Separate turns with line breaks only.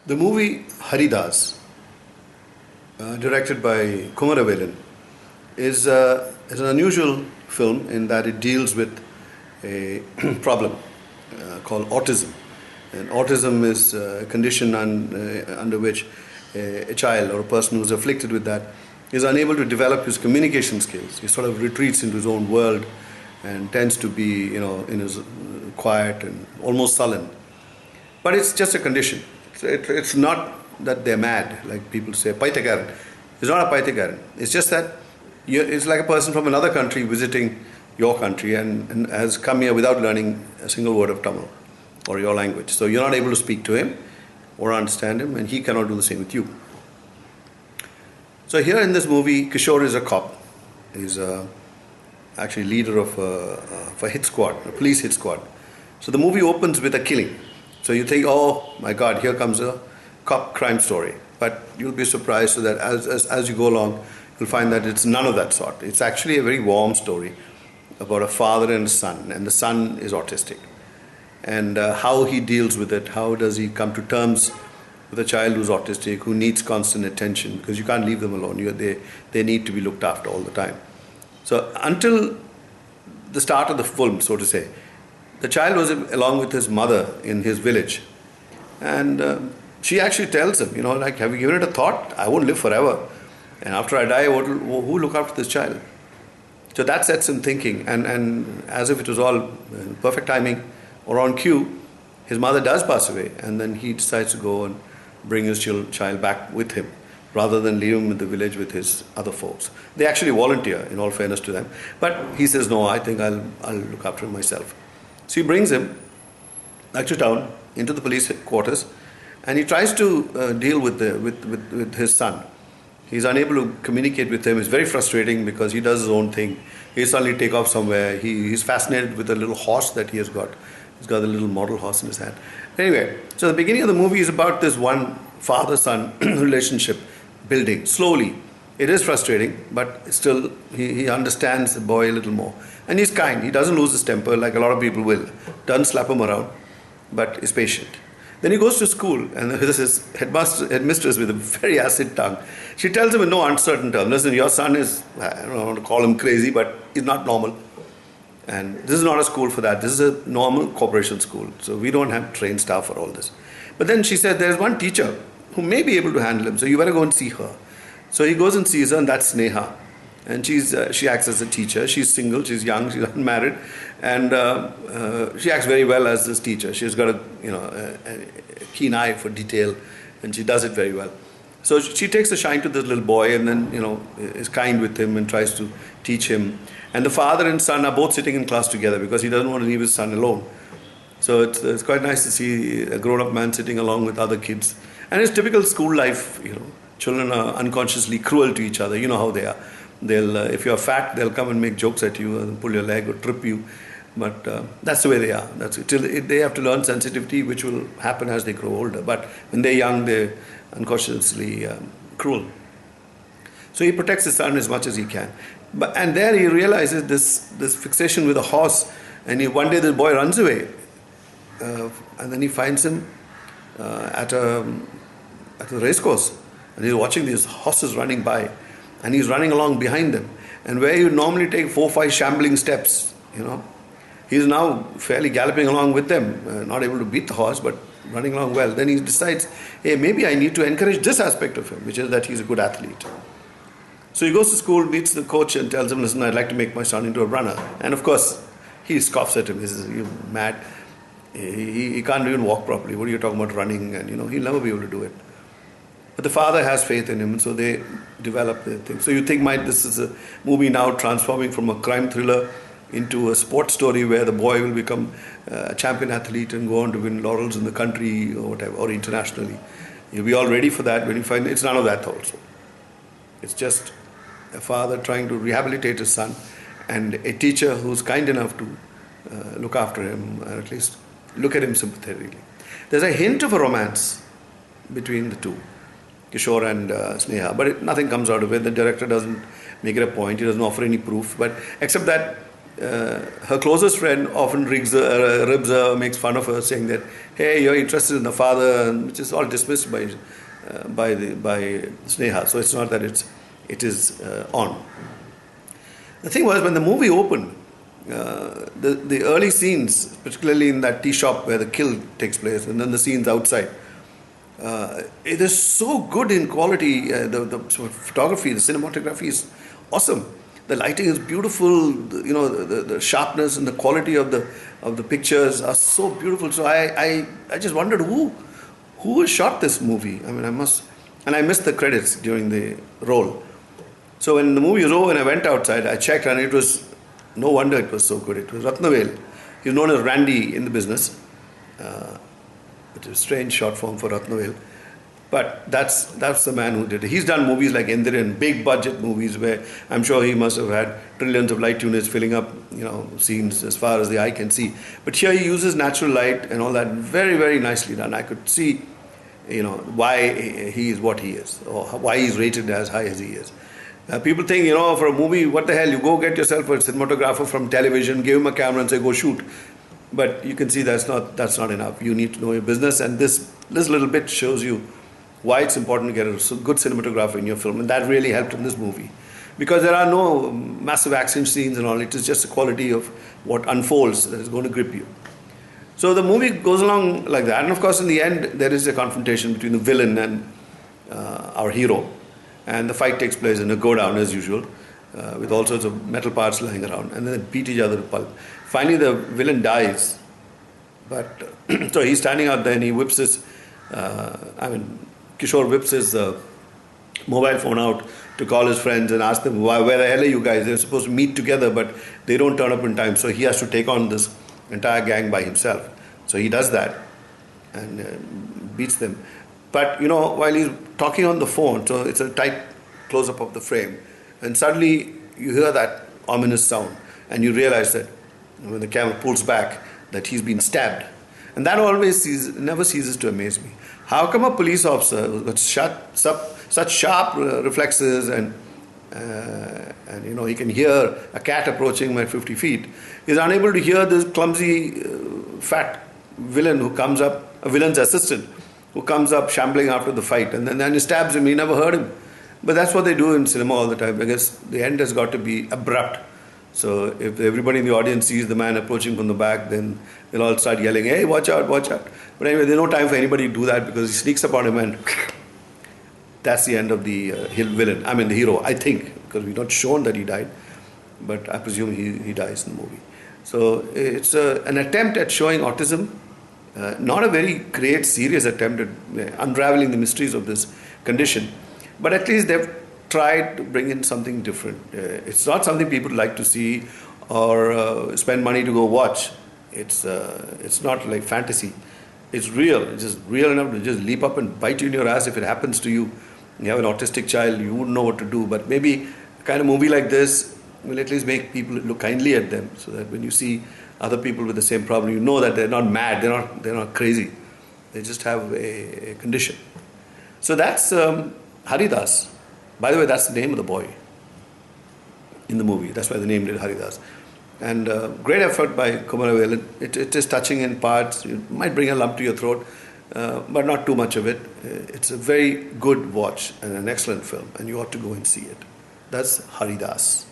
The movie Haridas, directed by Kumaravelan, is an unusual film in that it deals with a problem called autism. And autism is a condition under which a child or a person who is afflicted with that is unable to develop his communication skills. He sort of retreats into his own world and tends to be, in his quiet and almost sullen. But it's just a condition. It's not that they're mad, like people say, Paitakaran. It's not a Paitakaran. It's just that it's like a person from another country visiting your country and has come here without learning a single word of Tamil or your language. So you're not able to speak to him or understand him, and he cannot do the same with you. So here in this movie, Kishore is a cop. He's actually leader of a hit squad, a police hit squad. So the movie opens with a killing. So you think, oh my God, here comes a cop crime story. But you'll be surprised so that as you go along, you'll find that it's none of that sort. It's actually a very warm story about a father and a son, and the son is autistic. And how he deals with it, how does he come to terms with a child who's autistic, who needs constant attention, because you can't leave them alone. They need to be looked after all the time. So until the start of the film, so to say, the child was along with his mother in his village. And she actually tells him, have you given it a thought? I won't live forever. And after I die, who will look after this child? So that sets him thinking. And as if it was all perfect timing or on cue, his mother does pass away. And then he decides to go and bring his child back with him, rather than leave him in the village with his other folks. They actually volunteer, in all fairness to them. But he says, no, I think I'll look after him myself. So he brings him back to town, into the police headquarters, and he tries to deal with his son. He's unable to communicate with him. It's very frustrating because he does his own thing. He suddenly take off somewhere. He's fascinated with a little horse that he has got. He's got a little model horse in his hand. Anyway, so the beginning of the movie is about this one father-son relationship building slowly. It is frustrating, but still he understands the boy a little more. And he's kind. He doesn't lose his temper like a lot of people will. Doesn't slap him around, but is patient. Then he goes to school, and this is headmistress with a very acid tongue. She tells him in no uncertain terms, listen, your son is, I don't want to call him crazy, but he's not normal. And this is not a school for that. This is a normal corporation school. So we don't have trained staff for all this. But then she said, there's one teacher who may be able to handle him, so you better go and see her. So he goes and sees her, and that's Sneha. And she acts as a teacher. She's single, she's young, she's unmarried. And she acts very well as this teacher. She's got a keen eye for detail, and she does it very well. So she takes a shine to this little boy and then, is kind with him and tries to teach him. And the father and son are both sitting in class together because he doesn't want to leave his son alone. So it's quite nice to see a grown-up man sitting along with other kids. And it's typical school life, Children are unconsciously cruel to each other. You know how they are. They'll, if you're fat, they'll come and make jokes at you and pull your leg or trip you. But that's the way they are. They have to learn sensitivity, which will happen as they grow older. But when they're young, they're unconsciously cruel. So he protects his son as much as he can. And there he realizes this fixation with a horse. And one day the boy runs away. And then he finds him at a racecourse. And he's watching these horses running by. And he's running along behind them. And where you normally take 4 or 5 shambling steps, he's now fairly galloping along with them. Not able to beat the horse, but running along well. Then he decides, hey, maybe I need to encourage this aspect of him, which is that he's a good athlete. So he goes to school, meets the coach and tells him, listen, I'd like to make my son into a runner. And of course, he scoffs at him. He says, you're mad. He can't even walk properly. What are you talking about running? And, he'll never be able to do it. But the father has faith in him, and so they develop their thing. So you think, this is a movie now transforming from a crime thriller into a sports story where the boy will become a champion athlete and go on to win laurels in the country or whatever, or internationally. You'll be all ready for that when you find it's none of that also. It's just a father trying to rehabilitate his son and a teacher who's kind enough to look after him, or at least look at him sympathetically. There's a hint of a romance between the two, Kishore and Sneha, but nothing comes out of it. The director doesn't make it a point. He doesn't offer any proof, but except that her closest friend often ribs her, makes fun of her, saying that, hey, you're interested in the father, which is all dismissed by Sneha. So it's not that it is on. The thing was, when the movie opened, the early scenes, particularly in that tea shop where the kill takes place, and then the scenes outside, it is so good in quality. The photography, the cinematography is awesome. The lighting is beautiful. The sharpness and the quality of the pictures are so beautiful. So I just wondered who shot this movie. I mean, I missed the credits during the roll. So when the movie was over and I went outside, I checked, and it was no wonder it was so good. It was Ratnavel. He's known as Randy in the business. It's a strange short form for Ratnavel. But that's the man who did it. He's done movies like Endiran, big budget movies where I'm sure he must have had trillions of light units filling up, scenes as far as the eye can see. But here he uses natural light and all that very, very nicely done. I could see, why he is what he is, or why he's rated as high as he is. People think, for a movie, what the hell, you go get yourself a cinematographer from television, give him a camera and say, go shoot. But you can see that's not enough. You need to know your business, and this little bit shows you why it's important to get a good cinematographer in your film, and that really helped in this movie. Because there are no massive action scenes and all, it is just the quality of what unfolds that is going to grip you. So the movie goes along like that, and of course in the end there is a confrontation between the villain and our hero, and the fight takes place in a go-down as usual, with all sorts of metal parts lying around, and then they beat each other to pulp. Finally the villain dies, but so he's standing out there and he whips his, Kishore whips his mobile phone out to call his friends and ask them, where the hell are you guys? They're supposed to meet together, but they don't turn up in time. So he has to take on this entire gang by himself. So he does that and beats them. But, while he's talking on the phone, so it's a tight close-up of the frame, and suddenly you hear that ominous sound, and you realize that when the camera pulls back, that he's been stabbed. And that never ceases to amaze me. How come a police officer who's got such sharp reflexes and he can hear a cat approaching him at 50 feet, is unable to hear this clumsy, fat villain who comes up, a villain's assistant, who comes up shambling after the fight, and then he stabs him. He never heard him. But that's what they do in cinema all the time, because the end has got to be abrupt. So if everybody in the audience sees the man approaching from the back, then they'll all start yelling, hey, watch out, watch out. But anyway, there's no time for anybody to do that, because he sneaks upon him and that's the end of the villain. I mean the hero, I think, because we're not shown that he died, but I presume he dies in the movie. So it's an attempt at showing autism, not a very great, serious attempt at unraveling the mysteries of this condition, but at least they've tried to bring in something different. It's not something people like to see or spend money to go watch. It's not like fantasy. It's real. It's just real enough to just leap up and bite you in your ass if it happens to you. You have an autistic child, you wouldn't know what to do. But maybe a kind of movie like this will at least make people look kindly at them, so that when you see other people with the same problem, you know that they're not mad, they're not crazy. They just have a condition. So that's Haridas. By the way, that's the name of the boy in the movie. That's why the name did Haridas. And great effort by Kumaravel. It is touching in parts. It might bring a lump to your throat, but not too much of it. It's a very good watch and an excellent film, and you ought to go and see it. That's Haridas.